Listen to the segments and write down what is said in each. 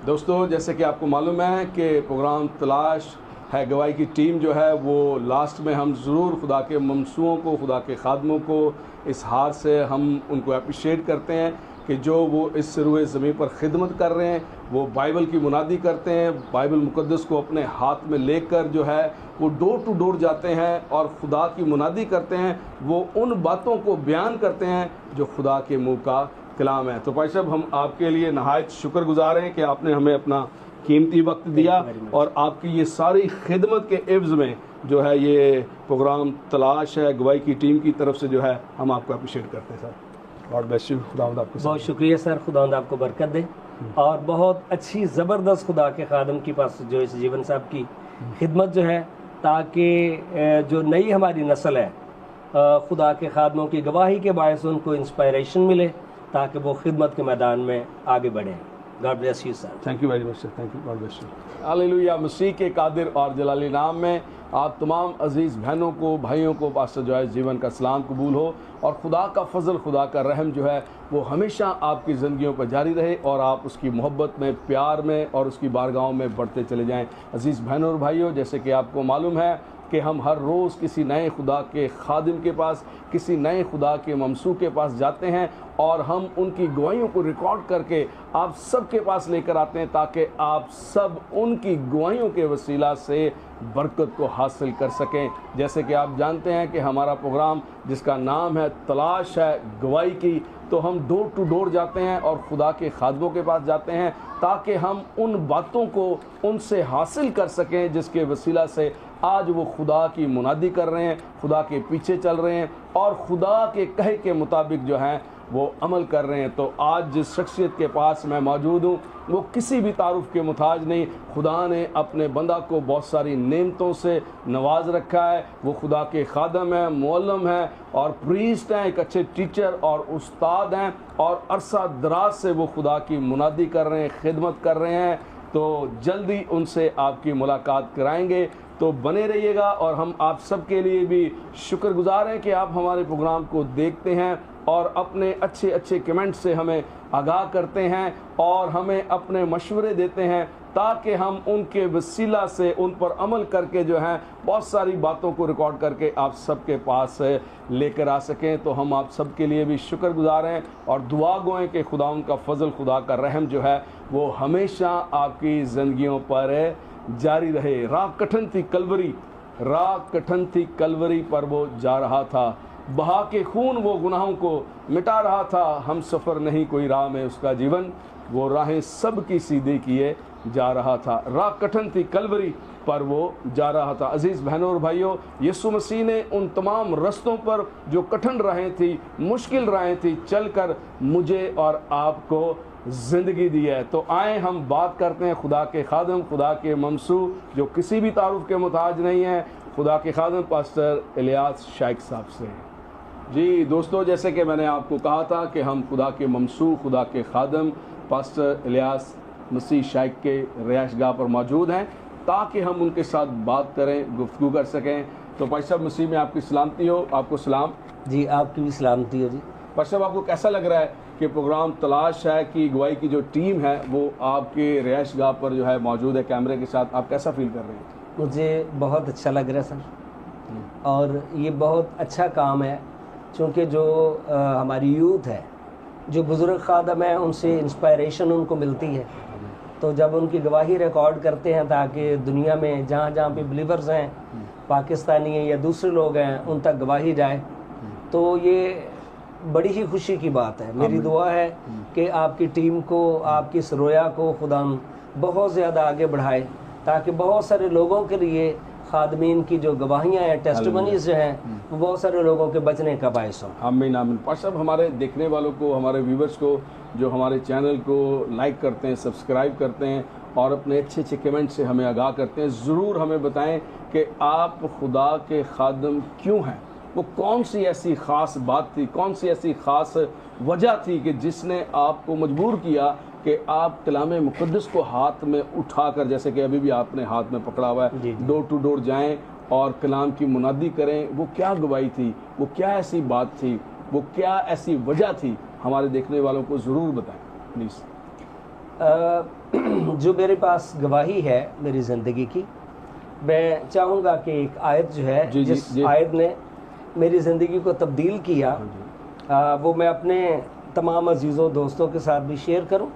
दोस्तों, जैसे कि आपको मालूम है कि प्रोग्राम तलाश है गवाही की टीम जो है वो लास्ट में हम ज़रूर खुदा के ममसूओं को, खुदा के खादमों को इस हार से हम उनको अप्रिशिएट करते हैं कि जो वो इस रुए ज़मीन पर खिदमत कर रहे हैं, वो बाइबल की मुनादी करते हैं, बाइबल मुक़द्दस को अपने हाथ में लेकर जो है वो डोर टू डोर जाते हैं और खुदा की मुनादी करते हैं। वो उन बातों को बयान करते हैं जो खुदा के मुँह का कलाम है। तो भाई साहब, हम आपके लिए नहायत शुक्रगुजार हैं कि आपने हमें अपना कीमती वक्त दिया और आपकी ये सारी खिदमत के एवज़ में जो है ये प्रोग्राम तलाश है गवाही की टीम की तरफ से जो है हम आपको अप्रिशिएट करते हैं सर। God bless you. खुदावंद आपको बहुत शुक्रिया सर, खुदावंद आपको बरकत दे। और बहुत अच्छी ज़बरदस्त खुदा के खादम की पास जो इस जीवन साहब की खिदमत जो है, ताकि जो नई हमारी नस्ल है खुदा के खादमों की गवाही के बायस उनको इंस्पायरेशन मिले ताकि वो खिदमत के मैदान में आगे बढ़ें। God bless you sir. Thank you very much sir. Thank you. God bless you. Hallelujah. मसीह के कादिर और जलाली नाम में आप तमाम अजीज़ बहनों को, भाइयों को पास्टर जॉयस जीवन का सलाम कबूल हो और खुदा का फजल, खुदा का रहम जो है वो हमेशा आपकी ज़िंदगियों पर जारी रहे और आप उसकी मोहब्बत में, प्यार में और उसकी बारगाहों में बढ़ते चले जाएं। अजीज़ बहनों और भाइयों, जैसे कि आपको मालूम है कि हम हर रोज़ किसी नए खुदा के खादिम के पास, किसी नए खुदा के ममसू के पास जाते हैं और हम उनकी गवाहियों को रिकॉर्ड करके आप सब के पास लेकर आते हैं ताकि आप सब उनकी गवाहियों के वसीला से बरकत को हासिल कर सकें। जैसे कि आप जानते हैं कि हमारा प्रोग्राम जिसका नाम है तलाश है गवाही की, तो हम डोर टू डोर जाते हैं और खुदा के खादमों के पास जाते हैं ताकि हम उन बातों को उनसे हासिल कर सकें जिसके वसीला से आज वो खुदा की मुनादी कर रहे हैं, खुदा के पीछे चल रहे हैं और खुदा के कहे के मुताबिक जो हैं वो अमल कर रहे हैं। तो आज जिस शख्सियत के पास मैं मौजूद हूँ वो किसी भी तारुफ के मुताज नहीं। खुदा ने अपने बंदा को बहुत सारी नेमतों से नवाज रखा है। वो खुदा के खादम हैं, मुअल्लिम हैं और प्रीस्ट हैं, एक अच्छे टीचर और उस्ताद हैं और अरसा दराज से वो खुदा की मुनादी कर रहे हैं, खिदमत कर रहे हैं। तो जल्दी उनसे आपकी मुलाकात कराएंगे, तो बने रहिएगा। और हम आप सब के लिए भी शुक्रगुजार हैं कि आप हमारे प्रोग्राम को देखते हैं और अपने अच्छे अच्छे कमेंट से हमें आगाह करते हैं और हमें अपने मशवरे देते हैं ताकि हम उनके वसीला से उन पर अमल करके जो हैं बहुत सारी बातों को रिकॉर्ड करके आप सबके पास लेकर आ सकें। तो हम आप सब के लिए भी शुक्रगुजार हैं और दुआ गो हैं कि खुदा उनका फजल, खुदा का रहम जो है वो हमेशा आपकी ज़िंदगियों पर जारी रहे। राह कठिन थी कलवरी, राह कठिन थी कलवरी पर वो जा रहा था, बहा के खून वो गुनाहों को मिटा रहा था। हम सफ़र नहीं कोई राह में उसका जीवन, वो राहें सब की सीधी किए जा रहा था। राह कठिन थी कलवरी पर वो जा रहा था। अजीज़ बहनों और भाइयों, यीशु मसीह ने उन तमाम रस्तों पर जो कठिन राहें थी, मुश्किल राहें थी, चलकर मुझे और आपको ज़िंदगी दी है। तो आए हम बात करते हैं खुदा के खादम, खुदा के ममसू जो किसी भी तारुफ के मुताज नहीं है, खुदा के खादम पास्टर इलियास शाइक साहब से। जी दोस्तों, जैसे कि मैंने आपको कहा था कि हम खुदा के ममसू, खुदा के खादम पास्टर इलियास मसीह शाइक के रिहाइशगाह पर मौजूद हैं ताकि हम उनके साथ बात करें, गुफ्तगू कर सकें। तो भाई साहब, मसीह में आपकी सलामती हो। आपको सलाम। जी, आपकी भी सलामती हो जी। भाई साहब, आपको कैसा लग रहा है कि प्रोग्राम तलाश है कि गवाही की जो टीम है वो आपके रिहाइशगाह पर जो है मौजूद है कैमरे के साथ, आप कैसा फील कर रहे हैं? मुझे बहुत अच्छा लग रहा है सर, और ये बहुत अच्छा काम है क्योंकि जो हमारी यूथ है, जो बुज़ुर्ग खादम है, उनसे इंस्पायरेशन उनको मिलती है। तो जब उनकी गवाही रिकॉर्ड करते हैं ताकि दुनिया में जहाँ जहाँ पे बिलीवर्स हैं, पाकिस्तानी हैं या दूसरे लोग हैं, उन तक गवाही जाए, तो ये बड़ी ही खुशी की बात है। मेरी दुआ है कि आपकी टीम को, आपकी इस रोया को खुदा बहुत ज़्यादा आगे बढ़ाए ताकि बहुत सारे लोगों के लिए खादमीन की जो गवाहियाँ हैं, टेस्टिमनीज जो हैं, वो बहुत सारे लोगों के बचने का बायस हो। आमीन आमीन। पास साहब, हमारे देखने वालों को, हमारे व्यूवर्स को जो हमारे चैनल को लाइक करते हैं, सब्सक्राइब करते हैं और अपने अच्छे अच्छे कमेंट से हमें आगाह करते हैं, ज़रूर हमें बताएं कि आप खुदा के खादम क्यों हैं। वो कौन सी ऐसी ख़ास बात थी, कौन सी ऐसी ख़ास वजह थी कि जिसने आपको मजबूर किया कि आप कलाम मुक़द्दस को हाथ में उठाकर, जैसे कि अभी भी आपने हाथ में पकड़ा हुआ है, डोर टू डोर जाएं और कलाम की मुनादी करें। वो क्या गवाही थी, वो क्या ऐसी बात थी, वो क्या ऐसी वजह थी, हमारे देखने वालों को ज़रूर बताएं प्लीज़। जो मेरे पास गवाही है मेरी ज़िंदगी की, मैं चाहूँगा कि एक आयत जो है जी, जिस जी। आयत ने मेरी ज़िंदगी को तब्दील किया, वो मैं अपने तमाम अजीज़ों दोस्तों के साथ भी शेयर करूँ।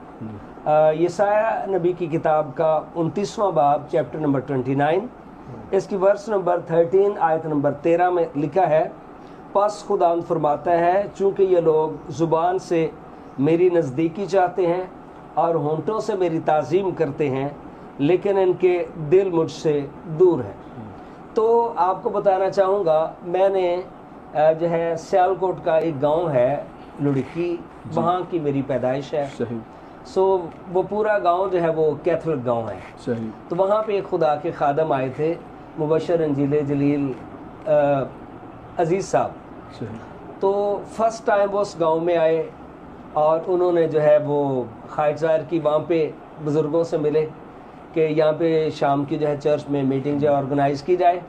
यसाया नबी की किताब का 29वां बाब, चैप्टर नंबर 29, इसकी वर्स नंबर 13, आयत नंबर 13 में लिखा है, पस खुदावंद फरमाता है, चूँकि ये लोग ज़ुबान से मेरी नज़दीकी चाहते हैं और होंठों से मेरी ताज़ीम करते हैं, लेकिन इनके दिल मुझसे दूर है। तो आपको बताना चाहूँगा, मैंने जो है सियालकोट का एक गांव है लुड़की, वहाँ की मेरी पैदाइश है। सही सो वो पूरा गांव जो है वो कैथोलिक गांव है। सही तो वहाँ पे एक खुदा के खादम आए थे, मुबशर अंजील जलील अजीज़ साहब। सही तो फर्स्ट टाइम वो उस गांव में आए और उन्होंने जो है वो ख्वाहिश ज़ाहिर की, वहाँ पे बुज़ुर्गों से मिले कि यहाँ पे शाम की जो है चर्च में मीटिंग जो ऑर्गेनाइज़ की जाए।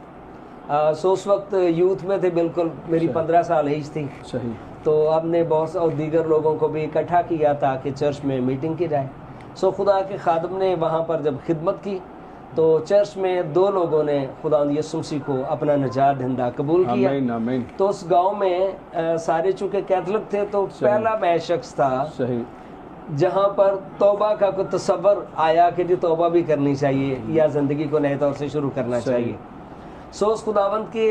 सो उस वक्त यूथ में थे, बिल्कुल मेरी 15 साल एज थी। सही तो हमने बहुत और दीगर लोगों को भी इकट्ठा किया ताकि चर्च में मीटिंग की जाए। सो खुदा के खादम ने वहाँ पर जब खिदमत की तो चर्च में 2 लोगों ने खुदा यीशु मसीह को अपना निजात दहिंदा कबूल किया। आमीन आमीन। तो उस गांव में सारे चूँकि कैथलिक थे, तो पहला मैं शख्स था सही जहाँ पर तौबा का कोई तसव्वुर आया कि जी तौबा भी करनी चाहिए या ज़िंदगी को नए तौर से शुरू करना चाहिए। सो उस खुदावंद की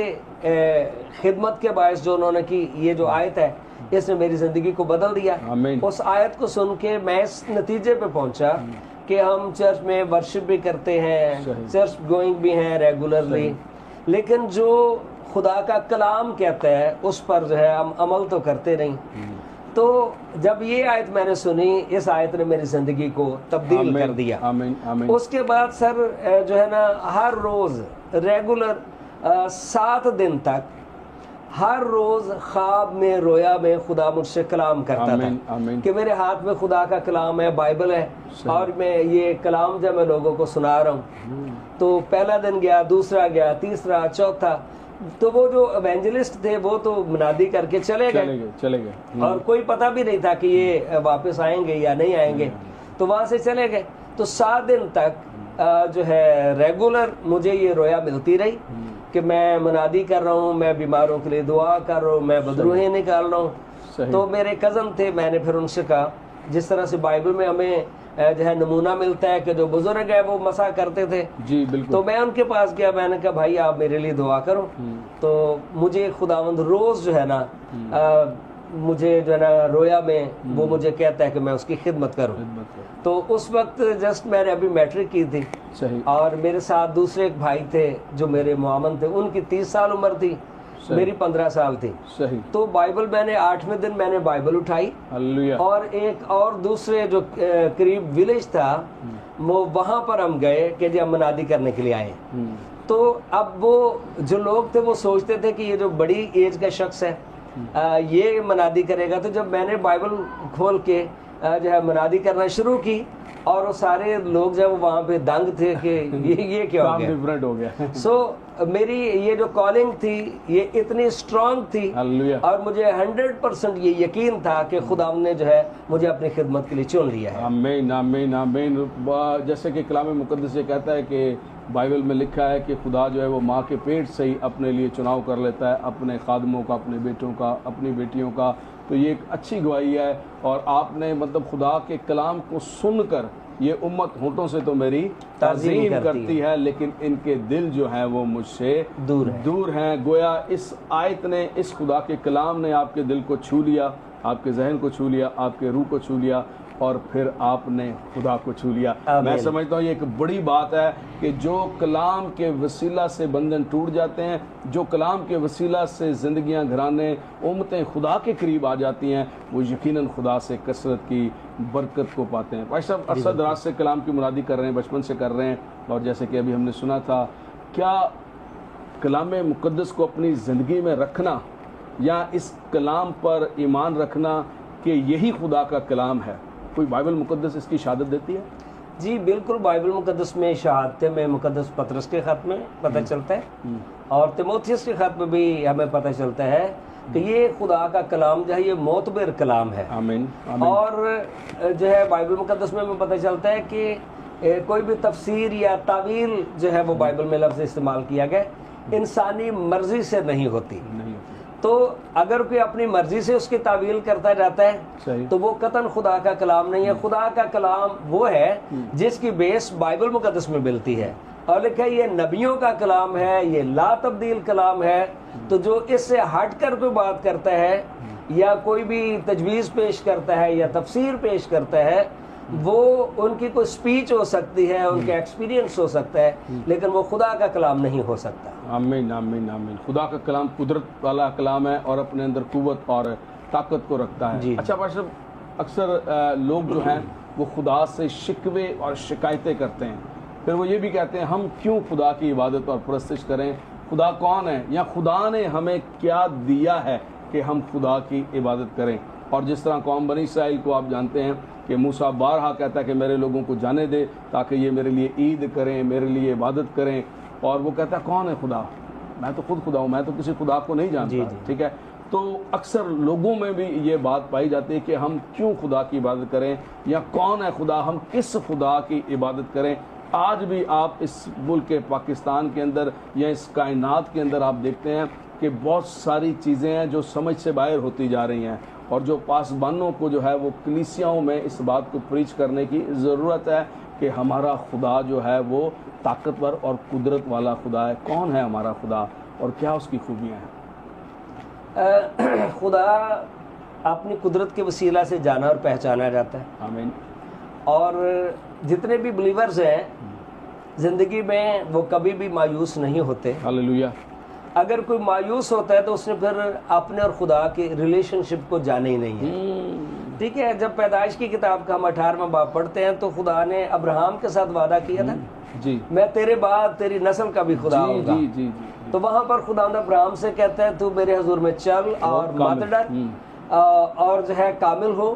खिदमत के बायस जो उन्होंने की, ये जो आयत है इसने मेरी ज़िंदगी को बदल दिया। आमीन। उस आयत को सुन के मैं इस नतीजे पे पहुंचा कि हम चर्च में वर्शिप भी करते हैं, सही। चर्च गोइंग भी हैं रेगुलरली, लेकिन जो खुदा का कलाम कहता है उस पर जो है हम अमल तो करते नहीं। तो जब ये आयत मैंने सुनी, इस आयत ने मेरी ज़िंदगी को तब्दील कर दिया। आमीन आमीन। उसके बाद सर जो है ना, हर रोज़ रेगुलर 7 दिन तक हर रोज़ ख्वाब में रोया में खुदा मुझसे कलाम करता आमीन था आमीन। कि मेरे हाथ में खुदा का कलाम है, बाइबल है, और मैं ये कलाम जब मैं लोगों को सुना रहा हूँ। तो पहला दिन गया, दूसरा गया, तीसरा, चौथा, तो वो जो एवेंजलिस्ट थे वो तो मुनादी करके चले गए और कोई पता भी नहीं था कि ये वापस आएंगे या नहीं आएंगे। तो वहाँ से चले गए। तो 7 दिन तक जो है रेगुलर मुझे ये रोया मिलती रही कि मैं मुनादी कर रहा हूँ, मैं बीमारों के लिए दुआ कर रहा हूँ, मैं बदरूहें निकाल रहा हूँ। तो मेरे कज़न थे, मैंने फिर उनसे कहा, जिस तरह से बाइबल में हमें जो है नमूना मिलता है कि जो बुजुर्ग है वो मसा करते थे, जी बिल्कुल। तो मैं उनके पास गया, मैंने कहा भाई आप मेरे लिए दुआ करो। तो मुझे खुदावंद रोज़ जो है ना मुझे जो है ना रोया में वो मुझे कहता है कि मैं उसकी खिदमत करूं। तो उस वक्त जस्ट मैंने अभी मैट्रिक की थी। सही। और मेरे साथ दूसरे एक भाई थे जो मेरे मुआमन थे, उनकी 30 साल उम्र थी, मेरी 15 साल थी। सही। तो बाइबल मैंने 8वें दिन मैंने बाइबल उठाई, हालेलुया। और एक और दूसरे जो करीब विलेज था वो वहाँ पर हम गए कि जी हम मनादी करने के लिए आए। तो अब वो जो लोग थे वो सोचते थे कि ये जो बड़ी एज का शख्स है ये मनादी करेगा। तो जब मैंने बाइबल खोल के जो है मनादी करना शुरू की, और वो सारे लोग जब वहाँ पे दंग थे कि ये क्या हो गया, डिफरेंट हो गया। सो मेरी ये जो कॉलिंग थी ये इतनी स्ट्रांग थी, हालेलुया। और मुझे 100% ये यकीन था कि खुदा ने जो है मुझे अपनी खिदमत के लिए चुन लिया है। आमीन आमीन आमीन। जैसे कि कलाम मुक़द्दस ये कहता है कि बाइबल में लिखा है कि खुदा जो है वो माँ के पेट से ही अपने लिए चुनाव कर लेता है, अपने खादमों का, अपने बेटों का, अपनी बेटियों का। तो ये एक अच्छी गवाही है। और आपने मतलब खुदा के कलाम को सुनकर ये उम्मत होठों से तो मेरी ताज़ीम करती है, लेकिन इनके दिल जो है वो मुझसे दूर हैं। गोया इस आयत ने, इस खुदा के कलाम ने आपके दिल को छू लिया, आपके जहन को छू लिया, आपके रूह को छू लिया, और फिर आपने खुदा को छू लिया। मैं समझता हूँ ये एक बड़ी बात है कि जो कलाम के वसीला से बंधन टूट जाते हैं, जो कलाम के वसीला से ज़िंदगियाँ, घराने, उम्मतें खुदा के करीब आ जाती हैं, वो यकीनन खुदा से कसरत की बरकत को पाते हैं। भाई साहब अरसा दराज से कलाम की मुनादी कर रहे हैं, बचपन से कर रहे हैं, और जैसे कि अभी हमने सुना था, क्या कलाम मुक़द्दस को अपनी ज़िंदगी में रखना या इस कलाम पर ईमान रखना कि यही खुदा का कलाम है, कोई बाइबल मुक़द्दस इसकी शहादत देती है? जी बिल्कुल, बाइबल मुक़द्दस में शहादत में मुक़द्दस पतरस के ख़त में पता चलता है, और तिमोथियस के ख़त में भी हमें पता चलता है कि ये खुदा का कलाम जो है ये मोतबर कलाम है। आमीन आमीन। और जो है बाइबल मुकद्दस में हमें पता चलता है कि कोई भी तफसीर या तावील जो है वो बाइबल में लफ्ज़ इस्तेमाल किया गया इंसानी मर्जी से नहीं होती। नहीं होती। तो अगर कोई अपनी मर्जी से उसकी तावील करता जाता सही। है तो वो कतन खुदा का कलाम नहीं है। खुदा का कलाम वो है जिसकी बेस बाइबल मुकद्दस में मिलती है और लिखा है ये नबियों का कलाम है, ये ला तब्दील कलाम है। तो जो इससे हट कर कोई बात करता है या कोई भी तजवीज़ पेश करता है या तफसीर पेश करता है, वो उनकी कोई स्पीच हो सकती है, उनका एक्सपीरियंस हो सकता है, लेकिन वो खुदा का कलाम नहीं हो सकता। आमीन आमीन आमीन। खुदा का कलाम कुदरत वाला कलाम है और अपने अंदर कुव्वत और ताकत को रखता है। जी। अच्छा पास्टर, अक्सर लोग जो हैं वो खुदा से शिकवे और शिकायतें करते हैं, फिर वो ये भी कहते हैं हम क्यों खुदा की इबादत और परस्तिश करें, खुदा कौन है या खुदा ने हमें क्या दिया है कि हम खुदा की इबादत करें। और जिस तरह कौम बनी इसराइल को आप जानते हैं कि मूसा बारहा कहता है कि मेरे लोगों को जाने दे ताकि ये मेरे लिए ईद करें, मेरे लिए इबादत करें, और वो कहता है कौन है खुदा, मैं तो खुद खुदा हूँ, मैं तो किसी खुदा को नहीं जानता। ठीक है, तो अक्सर लोगों में भी ये बात पाई जाती है कि हम क्यों खुदा की इबादत करें या कौन है खुदा, हम किस खुदा की इबादत करें। आज भी आप इस मुल्क के पाकिस्तान के अंदर या इस कायनात के अंदर आप देखते हैं कि बहुत सारी चीज़ें हैं जो समझ से बाहर होती जा रही हैं, और जो पासबानों को जो है वो कलीसियाओं में इस बात को प्रीच करने की ज़रूरत है कि हमारा खुदा जो है वो ताकतवर और कुदरत वाला खुदा है। कौन है हमारा खुदा और क्या उसकी खूबियाँ हैं? खुदा अपनी कुदरत के वसीला से जाना और पहचाना जाता है। आमीन। और जितने भी बिलीवर्स हैं ज़िंदगी में वो कभी भी मायूस नहीं होते। हालेलुया। अगर कोई मायूस होता है तो उसने फिर अपने और खुदा के रिलेशनशिप को जाने ही नहीं है। ठीक है, जब पैदाइश की किताब का हम 18वां बाब पढ़ते हैं तो खुदा ने अब्राहम के साथ वादा किया था जी, मैं तेरे बाद तेरी नस्ल का भी खुदा होगा। जी, जी, जी। तो वहां पर खुदा अब्राहम से कहता है तू मेरे हुजूर में चल और मत डर और जो है कामिल हो।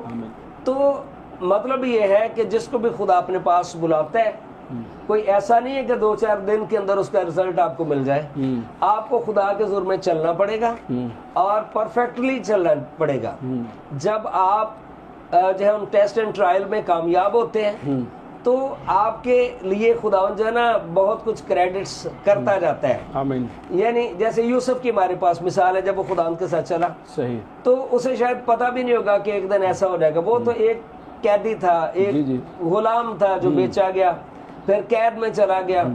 तो मतलब ये है कि जिसको भी खुदा अपने पास बुलाता है, कोई ऐसा नहीं है कि 2-4 दिन के अंदर उसका रिजल्ट आपको मिल जाए। आपको खुदा के हुजूर में चलना पड़ेगा और परफेक्टली चलना पड़ेगा। जब आप जो है उन टेस्ट एंड ट्रायल में कामयाब होते हैं तो आपके लिए खुदा जो है ना बहुत कुछ क्रेडिट्स करता जाता है। आमीन। यानी जैसे यूसुफ की हमारे पास मिसाल है, जब वो खुदा के साथ चला सही, तो उसे शायद पता भी नहीं होगा कि एक दिन ऐसा हो जाएगा। वो तो एक कैदी था, एक गुलाम था जो बेचा गया, फिर कैद में चला गया,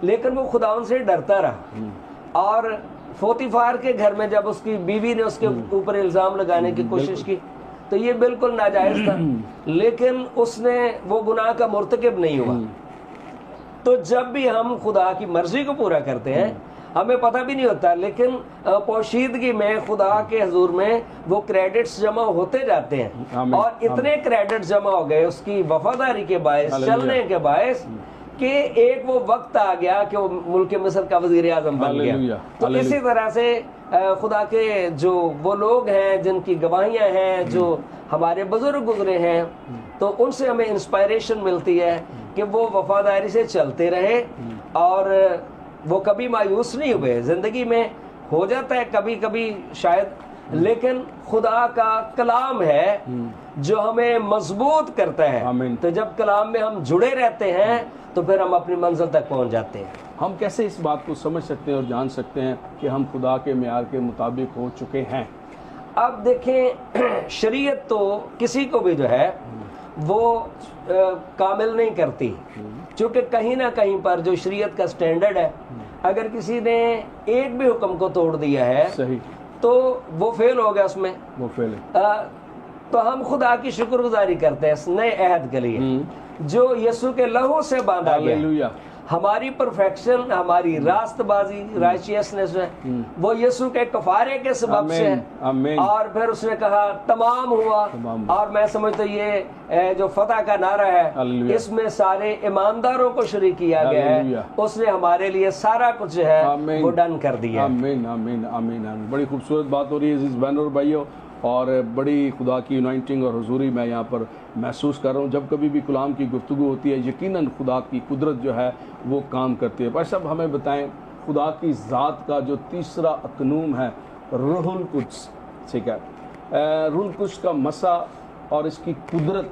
लेकिन वो खुदावन से डरता रहा। और फोतीफार के घर में जब उसकी बीवी ने उसके ऊपर इल्जाम लगाने की कोशिश की तो ये बिल्कुल नाजायज था, लेकिन उसने वो गुनाह का मुर्तकिब नहीं हुआ। तो जब भी हम खुदा की मर्जी को पूरा करते हैं हमें पता भी नहीं होता, लेकिन पोशीदगी में खुदा के हुजूर में वो क्रेडिट्स जमा होते जाते हैं। और इतने क्रेडिट्स जमा हो गए उसकी वफादारी के बायस, चलने के बायस, कि एक वो वक्त आ गया कि वो मुल्क मिस्र का वजीर आजम बन गया। तो इसी तरह से खुदा के जो वो लोग हैं जिनकी गवाहियां हैं, जो हमारे बुजुर्ग गुजरे हैं, तो उनसे हमें इंस्पायरेशन मिलती है कि वो वफादारी से चलते रहे और वो कभी मायूस नहीं हुए। जिंदगी में हो जाता है कभी कभी शायद, लेकिन खुदा का कलाम है जो हमें मजबूत करता है। तो जब कलाम में हम जुड़े रहते हैं तो फिर हम अपनी मंजिल तक पहुंच जाते हैं। हम कैसे इस बात को समझ सकते हैं और जान सकते हैं कि हम खुदा के मेयार के मुताबिक हो चुके हैं? अब देखें, शरीयत तो किसी को भी जो है वो कामिल नहीं करती, क्योंकि कहीं ना कहीं पर जो शरीयत का स्टैंडर्ड है, अगर किसी ने एक भी हुक्म को तोड़ दिया है सही, तो वो फेल हो गया, उसमें वो फेल है। तो हम खुदा की शुक्रगुजारी करते हैं इस नए अहद के लिए जो यीशु के लहू से बांधा गया। हमारी परफेक्शन, हमारी रास्तबाजी, राइचियसनेस है वो यीशु के कफारे के सबब से है। और फिर उसने कहा तमाम हुआ, और मैं समझता ये जो फतह का नारा है इसमें सारे ईमानदारों को शरीक किया गया है। उसने हमारे लिए सारा कुछ है वो डन कर दिया। आमीन आमीन आमीन आमीन। बड़ी खूबसूरत बात हो रही है अज़ीज़ बहनों और भाइयों, और बड़ी खुदा की यूनाइटिंग और हुजूरी मैं यहाँ पर महसूस कर रहा हूँ। जब कभी भी कलाम की गुफ्तगू होती है यकीनन खुदा की कुदरत जो है वो काम करती है। पर सब हमें बताएं, खुदा की ज़ात का जो तीसरा अकनूम है रूहुल कुद्स, ठीक है। रूल कुछ का मसा और इसकी कुदरत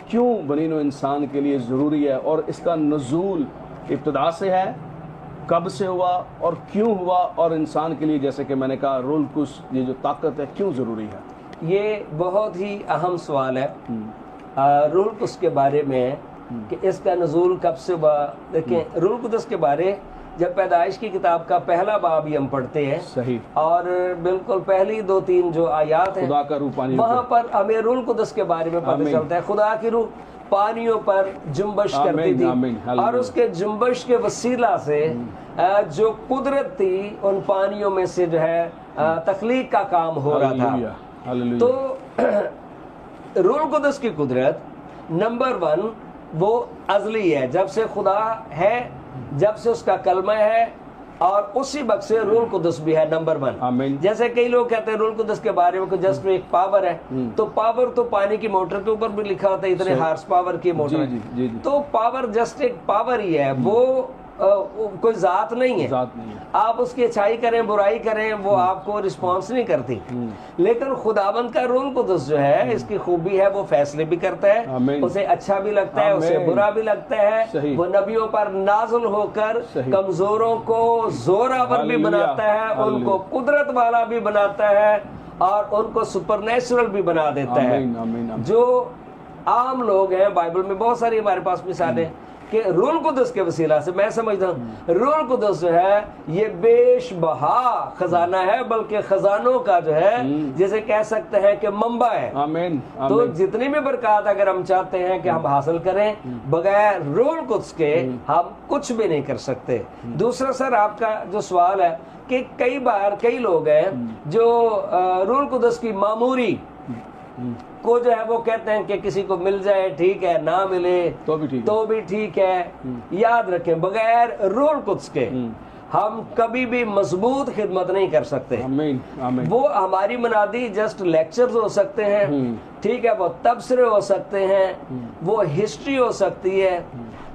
क्यों बनी नौ इंसान के लिए ज़रूरी है, और इसका नज़ूल इब्तिदा से है, कब से हुआ और क्यों हुआ, और इंसान के लिए जैसे कि मैंने कहा रूल कुछ ये जो ताकत है क्यों ज़रूरी है? ये बहुत ही अहम सवाल है रूल कुदस के बारे में कि इसका नज़ूल कब से हुआ। देखें, रूल कुदस के बारे जब पैदाइश की किताब का पहला बाब ही हम पढ़ते हैं, सही, और बिल्कुल पहली 2-3 जो आयात हैं खुदा का रूह पानी वहाँ पर हमें रूल कुदस के बारे में पता आमीन। चलता है। खुदा की रूह पानियों पर जुम्बश करती आमीन, थी, आमीन, हालेलुया। और उसके जुम्बश के वसीला से जो कुदरत थी उन पानियों में से जो है तख्लीक का काम हो रहा था। Hallelujah, hallelujah. तो रूल कुदस की कुदरत नंबर 1 वो अज़ली है, जब से खुदा है, जब से उसका कलमा है, और उसी वक्त से रूल कुदस भी है नंबर 1। आमीन। जैसे कई लोग कहते हैं रूल कुदस के बारे में जस्ट एक पावर है, तो पावर तो पानी की मोटर के ऊपर भी लिखा होता है इतने हार्स पावर की मोटर है। जी, जी, जी। तो पावर जस्ट एक पावर ही है, वो कोई जात नहीं है। जात नहीं है। आप उसकी अच्छाई करें बुराई करें वो आपको रिस्पॉन्स नहीं करती। लेकिन खुदाबंद का रूल कुदस जो है, इसकी खूबी है वो फैसले भी करता है, आमीन। उसे अच्छा भी लगता है, उसे आमीन। बुरा भी लगता है। सही। वो नबियों पर नाज़िल होकर सही। कमजोरों को जोरावर भी हालेलुया, बनाता है, हालेलुया। उनको कुदरत वाला भी बनाता है, और उनको सुपरनेचुरल भी बना देता है। आमीन, आमीन, आमीन। जो आम लोग हैं, बाइबल में बहुत सारी हमारे पास मिसालें कि रूल कुदस के वसीला से, मैं समझता हूँ रूल कुदस जो है ये बेशबहा खजाना है, बल्कि खजानों का जो है जैसे कह सकते हैं कि मंबा है। आमीन, तो आमीन। जितनी भी बरकत अगर हम चाहते हैं कि हम हासिल करें, बगैर रूल कुदस के हम कुछ भी नहीं कर सकते। दूसरा सर, आपका जो सवाल है कि कई बार कई लोग हैं जो रूल कुदस की मामूरी को जो है वो कहते हैं कि किसी को मिल जाए ठीक है, ना मिले तो भी ठीक है। तो भी ठीक है। याद रखें, बगैर रूल कुदस के हम कभी भी मजबूत खिदमत नहीं कर सकते। आमीन, आमीन। वो हमारी मनादी जस्ट लेक्चर्स हो सकते हैं, ठीक है, वो तबसरे हो सकते हैं, वो हिस्ट्री हो सकती है,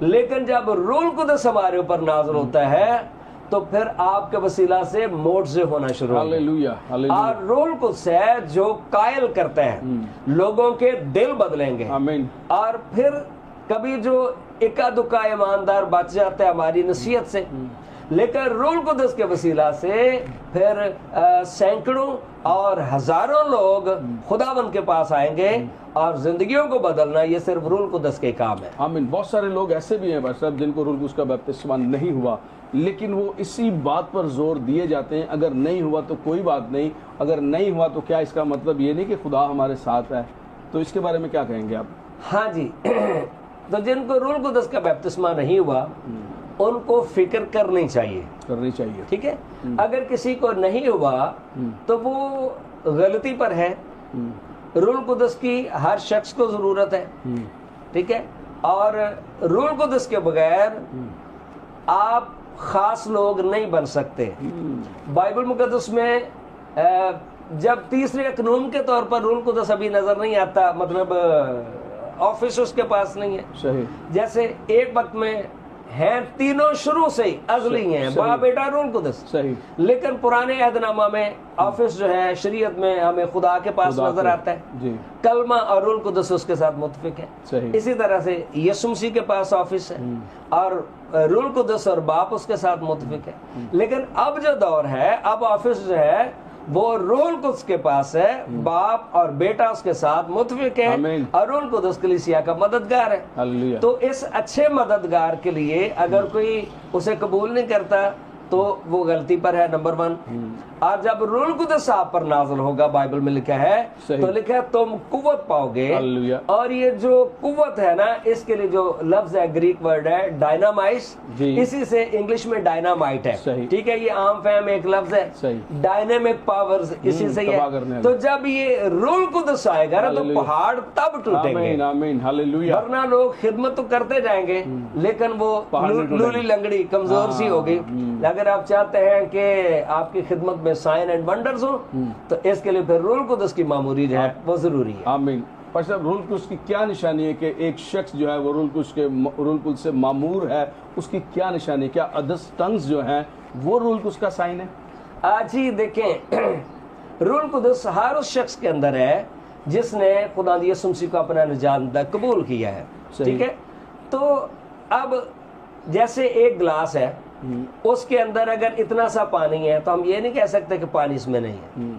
लेकिन जब रूल कुदस हमारे ऊपर नाज़िल होता है तो फिर आपके वसीला से मोर्जे होना शुरू होगा। Hallelujah, hallelujah. और रूल कुदस है जो कायल करता है, लोगों के दिल बदलेंगे। आमीन। और फिर कभी जो इक्का दुक्का ईमानदार बच जाता है हमारी नसीहत से, लेकिन रूल कुदस के वसीला से फिर सैकड़ों और हजारों लोग खुदावंद के पास आएंगे, और जिंदगियों को बदलना ये सिर्फ रूल कुदस के काम है। आमीन। बहुत सारे लोग ऐसे भी हैं भाई साहब जिनको रूल कुदस का बपतिस्मा नहीं हुआ, लेकिन वो इसी बात पर जोर दिए जाते हैं अगर नहीं हुआ तो कोई बात नहीं, अगर नहीं हुआ तो क्या इसका मतलब ये नहीं कि खुदा हमारे साथ है। तो इसके बारे में क्या कहेंगे आप? हाँ जी तो जिनको रूल कुदस का बपतिस्मा नहीं हुआ उनको फिक्र करनी चाहिए, करनी चाहिए। ठीक है। अगर किसी को नहीं हुआ तो वो गलती पर है। रूल कुदस की हर शख्स को जरूरत है, ठीक है। और रूल कुदस के बगैर आप खास लोग नहीं बन सकते। बाइबल मुकद्दस में जब तीसरे कानून के तौर पर रूल कुदस अभी नजर नहीं आता, मतलब ऑफिस उसके पास नहीं है। सही। जैसे एक वक्त में हैं तीनों शुरू से ही अज़ली हैं, बाप बेटा रूल कुदस। सही। लेकिन पुराने अहदनामा में ऑफिस जो है शरीयत में हमें खुदा के पास नजर आता है जी। कलमा और रूल कुदस उसके साथ मुत्तफिक है। सही। इसी तरह से यीशु मसीह के पास ऑफिस है और रूल कुदस और बाप उसके साथ मुत्तफिक है। लेकिन अब जो दौर है, अब ऑफिस जो है वो रूल कुदस के पास है, बाप और बेटा उसके साथ मुत्तफिक है, आमीन। और रूल कुदस कलीसिया का मददगार है। हालेलुया। तो इस अच्छे मददगार के लिए अगर कोई उसे कबूल नहीं करता तो वो गलती पर है, नंबर 1। और जब रूल कुदस आप पर नाज़िल होगा, बाइबल में लिखा है, सही। तो लिखा है तुम कुव्वत पाओगे। हालेलुया। और ये जो कुव्वत है ना, इसके लिए जो लफ्ज है, ग्रीक वर्ड है डायनामाइस, जी। इसी से इंग्लिश में डायनामाइट है, सही। ठीक है। ये आम फहम एक लफ्ज है, सही। डायनेमिक पावर्स इसी से ही तबाह करने है। वाले। तो जब ये रूल कुदस आएगा ना तो हालेलुया। पहाड़ तब टूटेंगे। आमीन, आमीन, हालेलुया। वरना लोग खिदमत तो करते जाएंगे लेकिन वो पहाड़ नहीं टूटेंगे। लूली लंगड़ी कमजोर सी होगी। अगर आप चाहते हैं कि आपकी खिदमत में साइन एंड वंडर्स हो तो इसके लिए फिर रूल कुदस की मामूरी जो है वो जरूरी है। आमीन। पर साहब, रूल कुदस की क्या निशानी है कि एक शख्स जो है वो रूल कुदस से मामूर है, उसकी क्या निशानी है? क्या अदस टंग्स जो हैं वो रूल कुदस का साइन है? आज ही देखें रूह कुदस हर उस शख्स के अंदर है जिसने खुदा यीशु मसीह को अपना निजात कबूल किया है। सही। ठीक है, तो अब जैसे एक गिलास है, उसके अंदर अगर इतना सा पानी है तो हम ये नहीं कह सकते कि पानी इसमें नहीं है,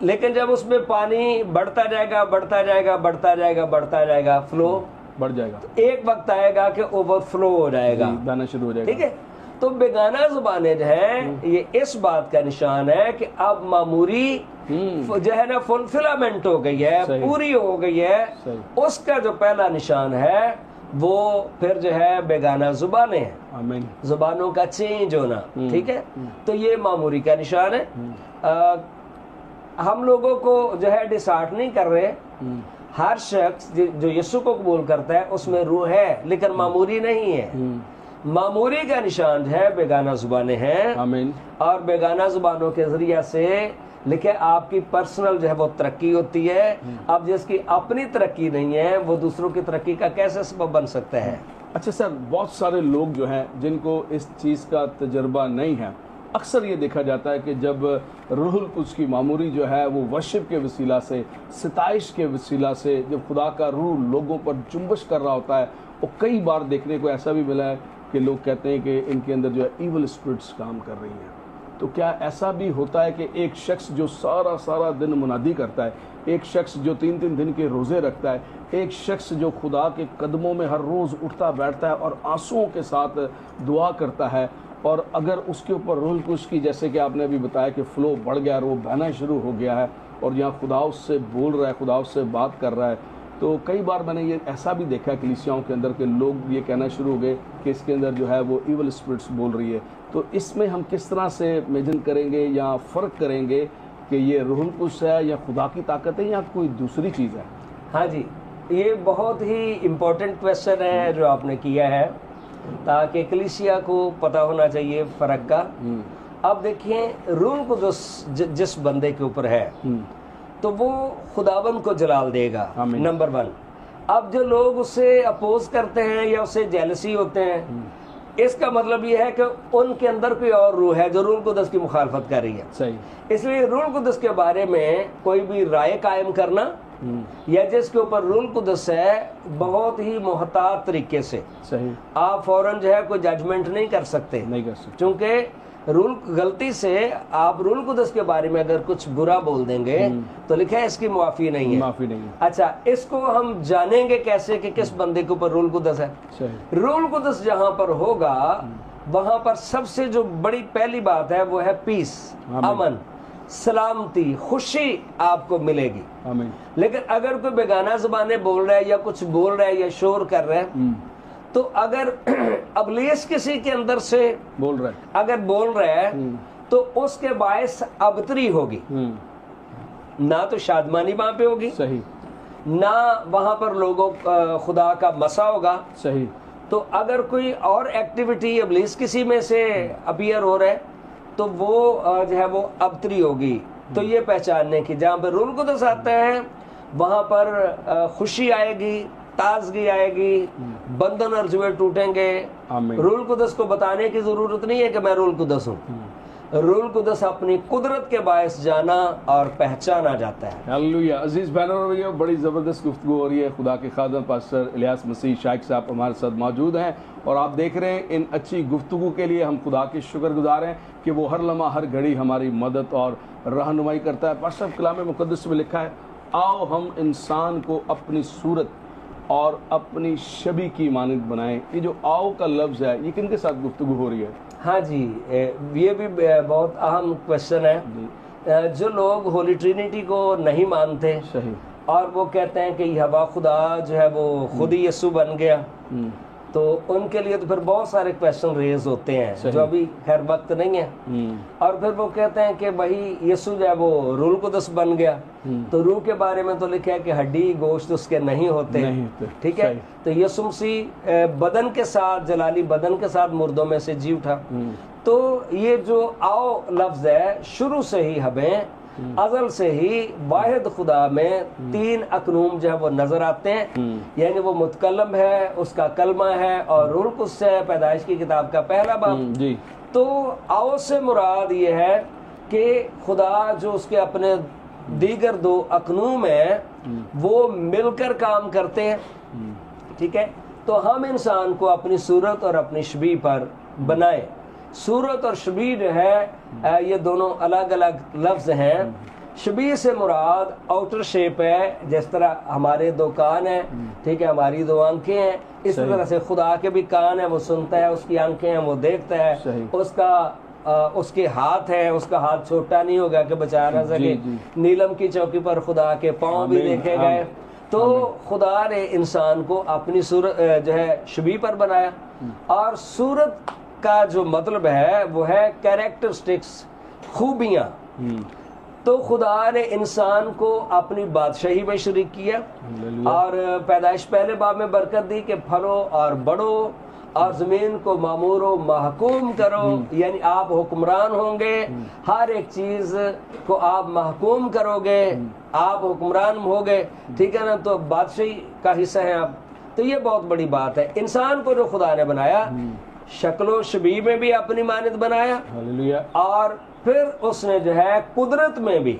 लेकिन जब उसमें पानी बढ़ता जाएगा बढ़ता जाएगा बढ़ता जाएगा बढ़ता जाएगा, फ्लो बढ़ जाएगा, एक वक्त आएगा कि ओवरफ्लो हो जाएगा, बहना शुरू हो जाएगा। ठीक है। तो बेगाना जुबानें जो है ये इस बात का निशान है कि अब मामूरी जो है ना फुलफिलामेंट हो गई है, सही। पूरी हो गई है। सही। उसका जो पहला निशान है वो फिर जो है बेगाना जुबानें हैं, आमीन। जुबानों का चेंज होना। ठीक है, तो ये मामूरी का निशान है। हम लोगों को जो है डिसहार्ट नहीं कर रहे। हर शख्स जो यीशु को कबूल करता है उसमें रूह है, लेकिन मामूरी नहीं है। मामूरी का निशान जो है बेगाना जुबानें हैं, आमीन। और बेगाना जुबानों के जरिया से लिखे आपकी पर्सनल जो है वो तरक्की होती है। अब जिसकी अपनी तरक्की नहीं है वो दूसरों की तरक्की का कैसे सबब बन सकता है? अच्छा सर, बहुत सारे लोग जो हैं जिनको इस चीज़ का तजर्बा नहीं है, अक्सर ये देखा जाता है कि जब रूहुल कुद्स की मामूरी जो है वो वर्शिप के वसीला से, सिताइश के वसीला से, जब खुदा का रूह लोगों पर जुम्बश कर रहा होता है, वो कई बार देखने को ऐसा भी मिला है कि लोग कहते हैं कि इनके अंदर जो है ईवल स्पिरिट्स काम कर रही हैं। तो क्या ऐसा भी होता है कि एक शख्स जो सारा सारा दिन मुनादी करता है, एक शख्स जो 3-3 दिन के रोज़े रखता है, एक शख्स जो खुदा के कदमों में हर रोज़ उठता बैठता है और आंसुओं के साथ दुआ करता है, और अगर उसके ऊपर रूहुल कुद्स की, जैसे कि आपने अभी बताया कि फ़्लो बढ़ गया, वो बहना शुरू हो गया है और यहाँ खुदा उससे बोल रहा है, खुदा उससे बात कर रहा है, तो कई बार मैंने ये ऐसा भी देखा है कलीसियाओं के अंदर के लोग ये कहना शुरू हो गए कि इसके अंदर जो है वो ईवल स्पिरिट्स बोल रही है। तो इसमें हम किस तरह से मेजन करेंगे या फ़र्क करेंगे कि ये रूहुल कुद्स है या खुदा की ताकत है या कोई दूसरी चीज़ है? हाँ जी, ये बहुत ही इम्पोर्टेंट क्वेश्चन है जो आपने किया है, ताकि कलीसिया को पता होना चाहिए फ़र्क का। अब देखिए, रूहुल कुद्स जिस बंदे के ऊपर है तो वो खुदावन को जलाल देगा, नंबर 1। अब जो लोग उससे अपोज करते हैं या उससे जेलसी होते हैं, इसका मतलब ये है कि उनके अंदर कोई और रूह है जो रूहुल कुद्स की मुखालफत कर रही है। सही। इसलिए रूहुल कुद्स के बारे में कोई भी राय कायम करना या जिसके ऊपर रूहुल कुद्स है, बहुत ही मोहतात तरीके से, सही, आप फौरन जो है कोई जजमेंट नहीं कर सकते, क्योंकि रूल गलती से आप रूहुल कुद्स के बारे में अगर कुछ बुरा बोल देंगे तो लिखा है इसकी माफी नहीं है। माफी नहीं है। अच्छा, इसको हम जानेंगे कैसे कि किस बंदे के ऊपर रूहुल कुद्स है? रूहुल कुद्स जहां पर होगा वहां पर सबसे जो बड़ी पहली बात है वो है पीस, अमन, सलामती, खुशी आपको मिलेगी। आमीन। लेकिन अगर कोई बेगाना ज़बानें बोल रहा है या कुछ बोल रहा है या शोर कर रहा है, तो अगर अबलीस किसी के अंदर से बोल रहा है तो उसके बायस अबतरी होगी, ना तो शादमानी वहां पे होगी, सही, ना वहां पर लोगों खुदा का मसा होगा, सही। तो अगर कोई और एक्टिविटी अबलीस किसी में से अपीयर हो रहा है तो वो जो है वो अबतरी होगी। तो ये पहचानने की, जहाँ पर रूहुल कुद्स आता है वहां पर खुशी आएगी, ताजगी आएगी, बंधन और जुए टूटेंगे। रूहुल कुद्स को बताने की जरूरत नहीं है कि मैं रूहुल कुद्स हूँ। रूहुल कुद्स अपनी कुदरत के बायस जाना और पहचाना जाता है। हालेलुया। अजीज बहनों और भैया, बड़ी ज़बरदस्त गुफ्तगू हो रही है। खुदा के खादम पास्टर इलियास मसीह शाइख साहब हमारे साथ मौजूद हैं और आप देख रहे हैं इन अच्छी गुफ्तगू के लिए हम खुदा के शुक्रगुजार हैं कि वो हर लम्हा हर घड़ी हमारी मदद और रहनुमाई करता है। पास्टर कलाम मुक़द्दस में लिखा है, आओ हम इंसान को अपनी सूरत और अपनी शबी की मानद बनाएं। ये जो आओ का लफ्ज़ है, ये किन के साथ गुफ्तगू हो रही है? हाँ जी, ये भी बहुत अहम क्वेश्चन है। जो लोग होली ट्रिनिटी को नहीं मानते, सही, और वो कहते हैं कि हवा खुदा जो है वो खुद ही यीशु बन गया, तो उनके लिए तो फिर बहुत सारे क्वेश्चन रेज होते हैं जो अभी खैर वक्त नहीं है। और फिर वो कहते हैं कि भाई यीशु जो है वो रूहुल कुद्स बन गया, तो रूह के बारे में तो लिखा है कि हड्डी गोश्त उसके नहीं होते, ठीक है। तो यीशु मसीह बदन के साथ, जलाली बदन के साथ मुर्दों में से जी उठा। तो ये जो आओ लफ्ज है, शुरू से ही हमें अज़ल से ही वाहिद खुदा में 3 अकनूम जो है वो नजर आते हैं। यानी वो मुतकल्लम है, उसका कलमा है, और रूहुल कुद्स है, पैदाइश की किताब का पहला बाब। तो आओ से मुराद ये है कि खुदा जो उसके अपने दीगर दो अकनूम है वो मिलकर काम करते हैं, ठीक है। तो हम इंसान को अपनी सूरत और अपनी शबीह पर बनाए। सूरत और शबीह जो है ये दोनों अलग अलग लफ्ज हैं। शबीह से मुराद आउटर शेप है, जिस तरह हमारे दो कान हैं, ठीक है, हमारी दो आंखें हैं, इस तरह से खुदा के भी कान है, वो सुनता है, उसकी आंखें हैं, वो देखता है, उसके हाथ है, उसका हाथ छोटा नहीं होगा कि बचा ना सके। नीलम की चौकी पर खुदा के पांव भी देखे गए। तो खुदा ने इंसान को अपनी सूरत जो है शबीह पर बनाया, और सूरत का जो मतलब है वो है कैरेक्टरिस्टिक्स, खूबियां। तो खुदा ने इंसान को अपनी बादशाही में शरीक किया, और पैदाइश पहले बाब में बरकत दी कि फलो और बढ़ो और जमीन को मामूरो महकूम करो, यानी आप हुक्मरान होंगे, हर एक चीज को आप महकूम करोगे, आप हुक्मरान होगे, ठीक है ना। तो बादशाही का हिस्सा है आप। तो ये बहुत बड़ी बात है। इंसान को जो खुदा ने बनाया, शक्लो शबीह में भी अपनी मानद बनाया, और फिर उसने जो है कुदरत में भी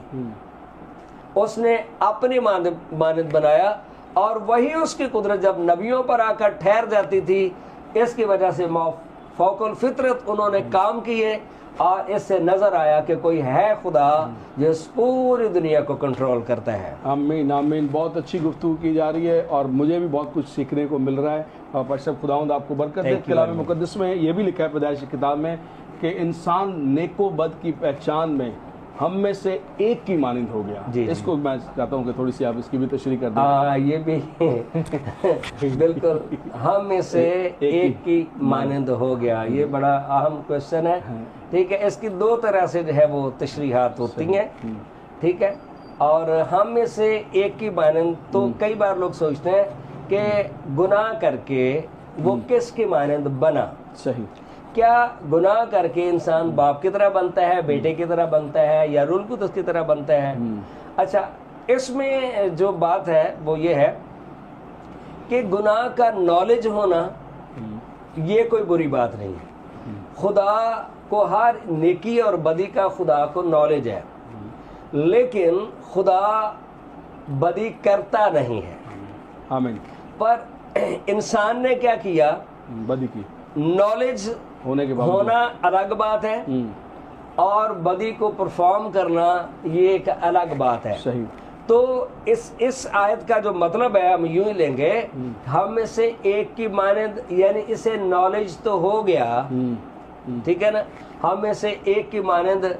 उसने अपनी मानद बनाया, और वही उसकी कुदरत जब नबियों पर आकर ठहर जाती थी, इसकी वजह से फौकुल फितरत उन्होंने काम किए, और इससे नजर आया कि कोई है खुदा जो इस पूरी दुनिया को कंट्रोल करता है। आमीन आमीन। बहुत अच्छी गुफ्तगू की जा रही है और मुझे भी बहुत कुछ सीखने को मिल रहा है। और पशब खुदावंद आपको बरकत दे। कलाम मुकद्दस में ये भी लिखा है पैदाइश की किताब में कि इंसान नेको बद की पहचान में हम में से एक की मानिंद हो गया। इसको मैं चाहता हूँ कि थोड़ी सी आप इसकी भी तशरीह कर दें। ये भी बिल्कुल, हम में से एक की मानिंद हो गया, ये बड़ा अहम क्वेश्चन है, ठीक है। इसकी दो तरह से जो है वो तशरीहात होती हैं, ठीक है। और हम में से एक की मानिंद, तो कई बार लोग सोचते हैं कि गुनाह करके वो किसकी मानिंद बना। सही। क्या गुनाह करके इंसान बाप की तरह बनता है, बेटे की तरह बनता है, या रूल कुदस की तरह बनता है? अच्छा, इसमें जो बात है वो ये है कि गुनाह का नॉलेज होना ये कोई बुरी बात नहीं है। खुदा को हर नेकी और बदी का खुदा को नॉलेज है, लेकिन खुदा बदी करता नहीं है। आमीन। पर इंसान ने क्या किया? बदी की नॉलेज होने के बाद होना अलग बात है, और बदी को परफॉर्म करना ये एक अलग बात है। सही। तो इस आयत का जो मतलब है हम यूं ही लेंगे, हम में से एक की मानद, यानी इसे नॉलेज तो हो गया, ठीक है ना। हम में से एक की मानद,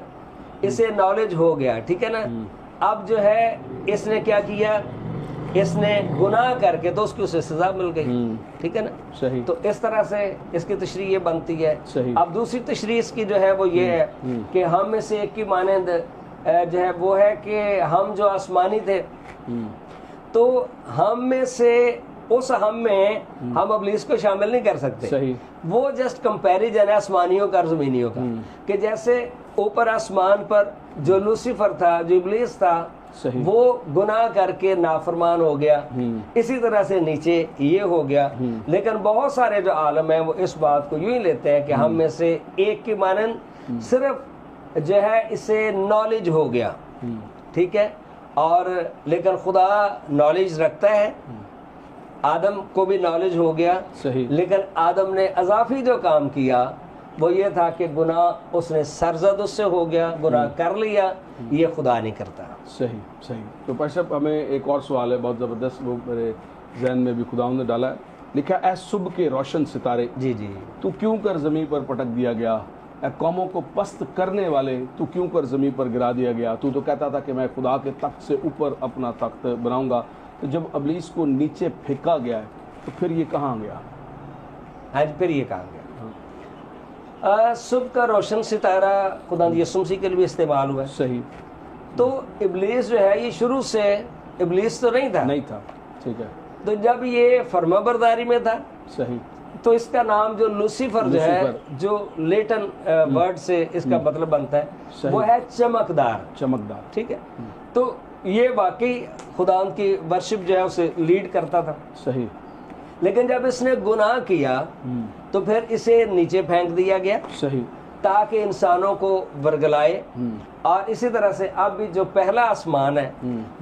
इसे नॉलेज हो गया, ठीक है ना। अब जो है इसने क्या किया? इसने गुनाह करके तो उसकी उसे सजा मिल गई, ठीक है ना। सही। तो इस तरह से इसकी तशरीह ये बनती है। सही। अब दूसरी तशरीह इसकी जो है वो ये है कि हम में से एक की मानंद जो है वो है कि हम जो आसमानी थे, तो हम में से उस हम में हम इब्लीस को शामिल नहीं कर सकते। सही। वो जस्ट कंपैरिजन है आसमानियों का और जमीनियों का, कि जैसे ऊपर आसमान पर जो लूसीफर था, जो इब्लीस था, सही। वो गुनाह करके नाफरमान हो गया, इसी तरह से नीचे ये हो गया। लेकिन बहुत सारे जो आलम हैं वो इस बात को यूं ही लेते हैं कि हम में से एक की मानंद सिर्फ जो है इसे नॉलेज हो गया, ठीक है। और लेकिन खुदा नॉलेज रखता है, आदम को भी नॉलेज हो गया। सही। लेकिन आदम ने अजाफी जो काम किया वो ये था कि गुनाह उसने सरजद उससे हो गया, गुनाह कर लिया, ये खुदा नहीं करता। सही सही। तो पशब हमें एक और सवाल है बहुत ज़बरदस्त, वो मेरे जहन में भी खुदावंद ने डाला है। लिखा ऐ सुबह के रोशन सितारे, जी जी, तू क्यों कर ज़मीन पर पटक दिया गया, ऐ कौमों को पस्त करने वाले तू क्यों कर ज़मीन पर गिरा दिया गया। तू तो कहता था कि मैं खुदा के तख्त से ऊपर अपना तख्त बनाऊंगा, तो जब इब्लीस को नीचे फेंका गया है तो फिर ये कहाँ गया? आज फिर ये कहाँ गया? सुबह का रोशन सितारा खुदा यीशु मसीह के लिए भी इस्तेमाल हुआ है। सही। तो इब्लीस जो है ये शुरू से इब्लीस तो नहीं था, ठीक है। तो जब ये फरमाबरदारी में था, सही, तो इसका नाम जो लूसीफर जो है, जो लेटन वर्ड से इसका मतलब बनता है, वो है चमकदार, ठीक है। तो ये वाकई खुदा की वर्शिप जो है उसे लीड करता था। सही। लेकिन जब इसने गुनाह किया तो फिर इसे नीचे फेंक दिया गया, सही, ताकि इंसानों को वर्गलाए। और इसी तरह से अब भी जो पहला आसमान है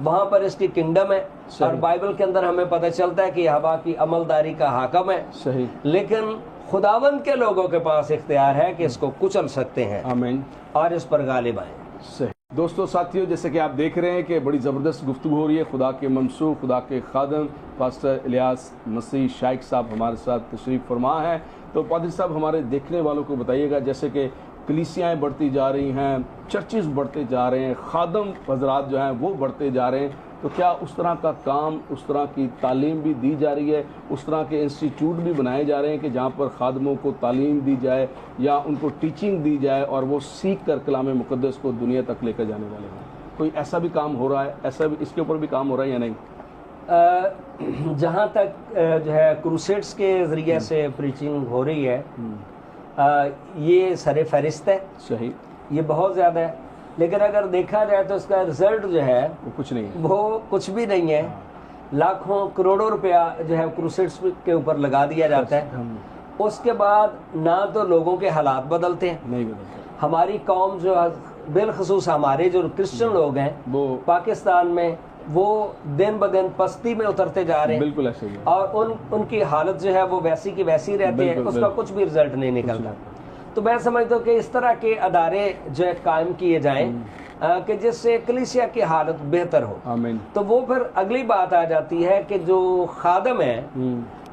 वहां पर इसकी किंगडम है, और बाइबल के अंदर हमें पता चलता है कि हवा की अमलदारी का हाकम है। सही। लेकिन खुदावंद के लोगों के पास इख्तियार है कि इसको कुचल सकते हैं आमीन। और इस पर गालिब आए। सही। दोस्तों साथियों, जैसे कि आप देख रहे हैं कि बड़ी ज़बरदस्त गुफ्तगू हो रही है। खुदा के ममसूख, खुदा के खादम पास्टर इलियास मसीह शाइख साहब हमारे साथ तशरीफ़ फरमा है। तो पादरी साहब, हमारे देखने वालों को बताइएगा, जैसे कि कलीसियाएँ बढ़ती जा रही हैं, चर्चेज़ बढ़ते जा रहे हैं, खादम हजरात जो हैं वो बढ़ते जा रहे हैं, तो क्या उस तरह का काम, उस तरह की तालीम भी दी जा रही है, उस तरह के इंस्टीट्यूट भी बनाए जा रहे हैं कि जहाँ पर खादमों को तालीम दी जाए या उनको टीचिंग दी जाए और वो सीख कर कलाम मुक़द्दस को दुनिया तक लेकर जाने वाले हैं? कोई ऐसा भी काम हो रहा है, ऐसा भी इसके ऊपर भी काम हो रहा है या नहीं? जहाँ तक जो है क्रूसेड्स के ज़रिए से प्रीचिंग हो रही है, ये सरे फहरिस्त है। सही। ये बहुत ज़्यादा है, लेकिन अगर देखा जाए तो इसका रिजल्ट जो है वो कुछ नहीं है, वो कुछ भी नहीं है। लाखों करोड़ों रुपया जो है क्रूसेड्स के ऊपर लगा दिया जाता है, उसके बाद ना तो लोगों के हालात बदलते हैं, नहीं बदलते। हमारी कौम जो बिलखसूस हमारे जो क्रिश्चियन लोग हैं वो पाकिस्तान में, वो दिन ब दिन पस्ती में उतरते जा रहे हैं। बिल्कुल ऐसे ही है। और उनकी हालत जो है वो वैसी की वैसी रहती है, उसका कुछ भी रिजल्ट नहीं निकलता। तो मैं समझता हूँ कि इस तरह के अदारे जो है कायम किए जाएं कि जिससे कलीसिया की हालत बेहतर हो। आमीन। तो वो फिर अगली बात आ जाती है कि जो खादम है,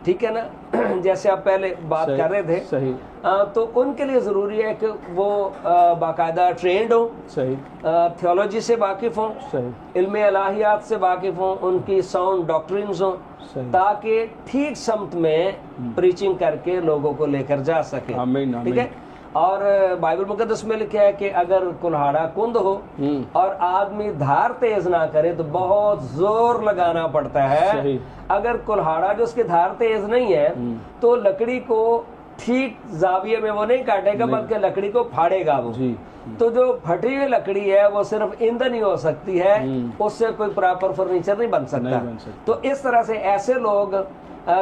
ठीक है ना, जैसे आप पहले बात कर रहे थे, सही। तो उनके लिए ज़रूरी है कि वो बाकायदा ट्रेंड हो, सही, थियोलॉजी से वाकिफ़ हों, सही, इल्म इलाहियात से वाकिफ़ हों, उनकी साउंड डॉक्ट्रिन्स हों, ताकि ठीक समत में प्रीचिंग करके लोगों को लेकर जा सके। आमीन, ठीक है। और बाइबल मुकद्दस में लिखा है कि अगर कुल्हाड़ा कुंद हो और आदमी धार तेज ना करे तो बहुत जोर लगाना पड़ता है। सही। अगर कुल्हाड़ा जो उसकी धार तेज नहीं है तो लकड़ी को ठीक जाविये में वो नहीं काटेगा, बल्कि लकड़ी को फाड़ेगा वो जी। तो जो फटी हुई लकड़ी है वो सिर्फ ईंधन ही हो सकती है, उससे कोई प्रॉपर फर्नीचर नहीं बन सकता। तो इस तरह से ऐसे लोग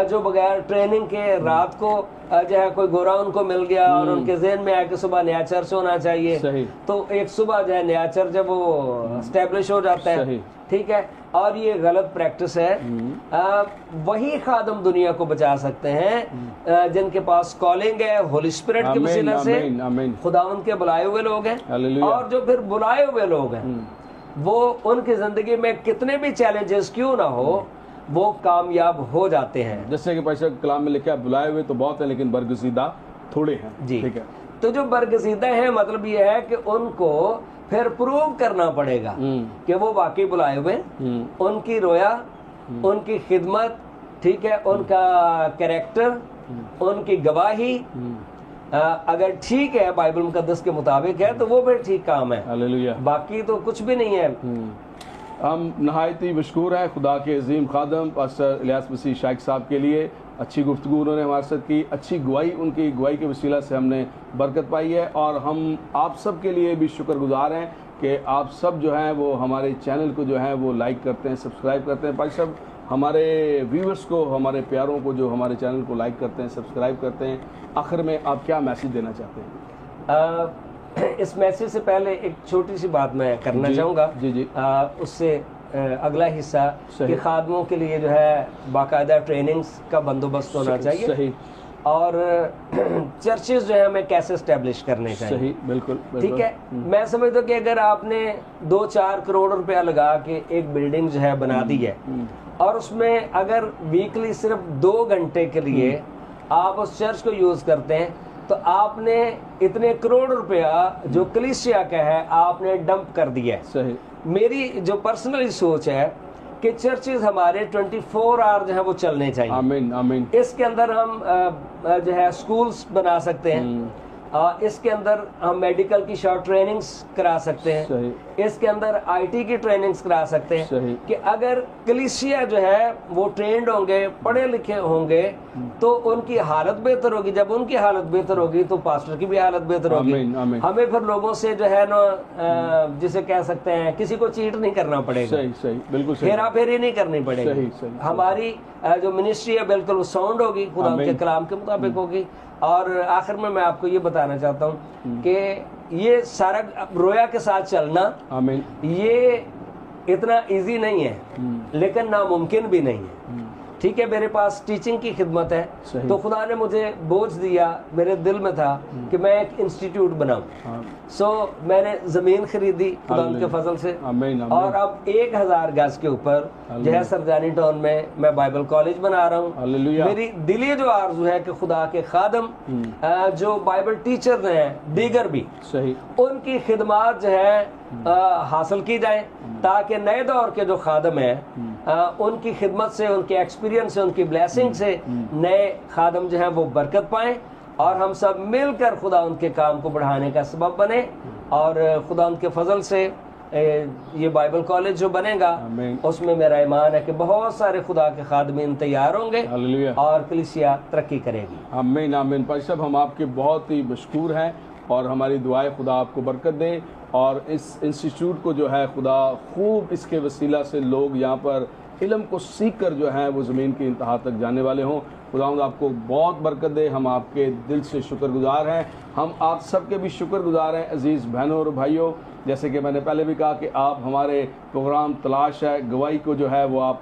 जो बगैर ट्रेनिंग के रात को जो है कोई गोरा उनको मिल गया और उनके ज़हन में आया कि सुबह नया चर्च होना चाहिए, तो एक सुबह जो है नया चर्च जब वो स्टैब्लिश हो जाता है, ठीक है, और ये गलत प्रैक्टिस है। वही खादम दुनिया को बचा सकते हैं जिनके पास कॉलिंग है होली स्पिरिट के वसीले से, खुदावंद के बुलाए हुए लोग हैं। और जो फिर बुलाए हुए लोग हैं वो उनकी जिंदगी में कितने भी चैलेंजेस क्यों ना हो वो कामयाब हो जाते हैं। जैसे कि पैसा कलाम में लिखा है, बुलाए हुए तो बहुत है लेकिन बरगजीदा थोड़े हैं जी। ठीक है। तो जो बरगजीदा है मतलब ये है कि उनको फिर प्रूव करना पड़ेगा कि वो वाकई बुलाए हुए, उनकी रोया, उनकी खिदमत, ठीक है, उनका कैरेक्टर, उनकी गवाही अगर ठीक है बाइबल मुकद्दस के मुताबिक है तो वो फिर ठीक काम है। हालेलुया। बाकी तो कुछ भी नहीं है। हम नहायत ही मशकूर हैं खुदा के अजीम खादम पास्टर इलियास मसीह शाइख साहब के लिए। अच्छी गुफ्तगू उन्होंने हमारे साथ की, अच्छी गवाही, उनकी गवाही के वसीला से हमने बरकत पाई है। और हम आप सब के लिए भी शुक्रगुजार हैं कि आप सब जो हैं वो हमारे चैनल को जो है वो लाइक करते हैं, सब्सक्राइब करते हैं। भाई साहब, हमारे व्यूवर्स को, हमारे प्यारों को जो हमारे चैनल को लाइक करते हैं, सब्सक्राइब करते हैं, आखिर में आप क्या मैसेज देना चाहते हैं? इस मैसेज से पहले एक छोटी सी बात मैं करना चाहूँगा जी जी। उससे अगला हिस्सा कि खादमों के लिए जो है बाकायदा ट्रेनिंग्स का बंदोबस्त होना चाहिए। सही। और चर्चेज जो है हमें कैसे एस्टेब्लिश करने चाहिए। सही, बिल्कुल, ठीक है। मैं समझता हूँ कि अगर आपने 2-4 करोड़ रुपया लगा के एक बिल्डिंग जो है बना दी है और उसमें अगर वीकली सिर्फ 2 घंटे के लिए आप उस चर्च को यूज करते हैं तो आपने इतने करोड़ रुपया जो कलीसिया का है आपने डंप कर दिया है। सही। मेरी जो पर्सनली सोच है कि चर्चेज हमारे 24 आवर जो है वो चलने चाहिए। आमीन, आमीन। इसके अंदर हम जो है स्कूल्स बना सकते हैं, इसके अंदर हम मेडिकल की शॉर्ट ट्रेनिंग्स करा सकते हैं। सही। इसके अंदर आईटी की ट्रेनिंग्स करा सकते हैं। सही। कि अगर कलीसिया जो है वो ट्रेंड होंगे, पढ़े लिखे होंगे तो उनकी हालत बेहतर होगी। जब उनकी हालत बेहतर होगी तो पास्टर की भी हालत बेहतर होगी। आमीन, आमीन। हमें फिर लोगों से जो है ना जिसे कह सकते हैं किसी को चीट नहीं करना पड़ेगा। सही, सही, बिल्कुल सही। हेरा फेरी नहीं करनी पड़ेगी। सही, सही, हमारी जो मिनिस्ट्री है बिल्कुल साउंड होगी, खुदा के कलाम के मुताबिक होगी। और आखिर में मैं आपको ये बताना चाहता हूँ कि ये सारा रोया के साथ चलना आमीन। ये इतना इजी नहीं है, लेकिन नामुमकिन भी नहीं है। ठीक है, मेरे पास टीचिंग की खिदमत है, सही। तो खुदा ने मुझे बोझ दिया, मेरे दिल में था कि मैं एक इंस्टीट्यूट बनाऊं। हाँ। सो मैंने ज़मीन खरीदी खुदा के फजल से, आमीन, आमीन। और अब 1000 गज के ऊपर जो है सरदानी टाउन में मैं बाइबल कॉलेज बना रहा हूँ। हालेलुया। मेरी दिली जो आरजू है कि खुदा के खादम जो बाइबल टीचर हैं दीगर भी, सही, उनकी खिदमत जो है हासिल की जाए, ताकि नए दौर के जो खादम हैं उनकी खिदमत से, उनके एक्सपीरियंस से, उनकी ब्लेसिंग से नए खादम जो हैं वो बरकत पाएं, और हम सब मिलकर खुदा उनके काम को बढ़ाने का सबब बने। और खुदा उनके फजल से ये बाइबल कॉलेज जो बनेगा आमीन। उसमें मेरा ईमान है कि बहुत सारे खुदा के खादमीन तैयार होंगे हालेलुया। और कलीसिया तरक्की करेगी। आमीन, आमीन। भाई साहब, हम आपके बहुत ही मशकूर हैं और हमारी दुआएं खुदा आपको बरकत दे, और इस इंस्टीट्यूट को जो है खुदा खूब इसके वसीला से लोग यहाँ पर इल्म को सीख कर जो है वो ज़मीन की इंतहा तक जाने वाले हों। खुदावंद आपको बहुत बरकत दे। हम आपके दिल से शुक्रगुजार हैं। हम आप सबके भी शुक्रगुजार हैं अज़ीज़ बहनों और भाइयों। जैसे कि मैंने पहले भी कहा कि आप हमारे प्रोग्राम तलाश है गवाही को जो है वो आप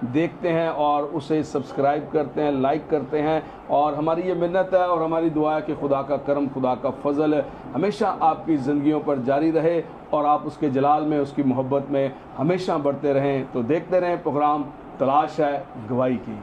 देखते हैं और उसे सब्सक्राइब करते हैं, लाइक करते हैं, और हमारी ये मिन्नत है और हमारी दुआ है कि खुदा का करम, खुदा का फजल हमेशा आपकी ज़िंदगियों पर जारी रहे और आप उसके जलाल में, उसकी मोहब्बत में हमेशा बढ़ते रहें। तो देखते रहें प्रोग्राम तलाश है गवाही की।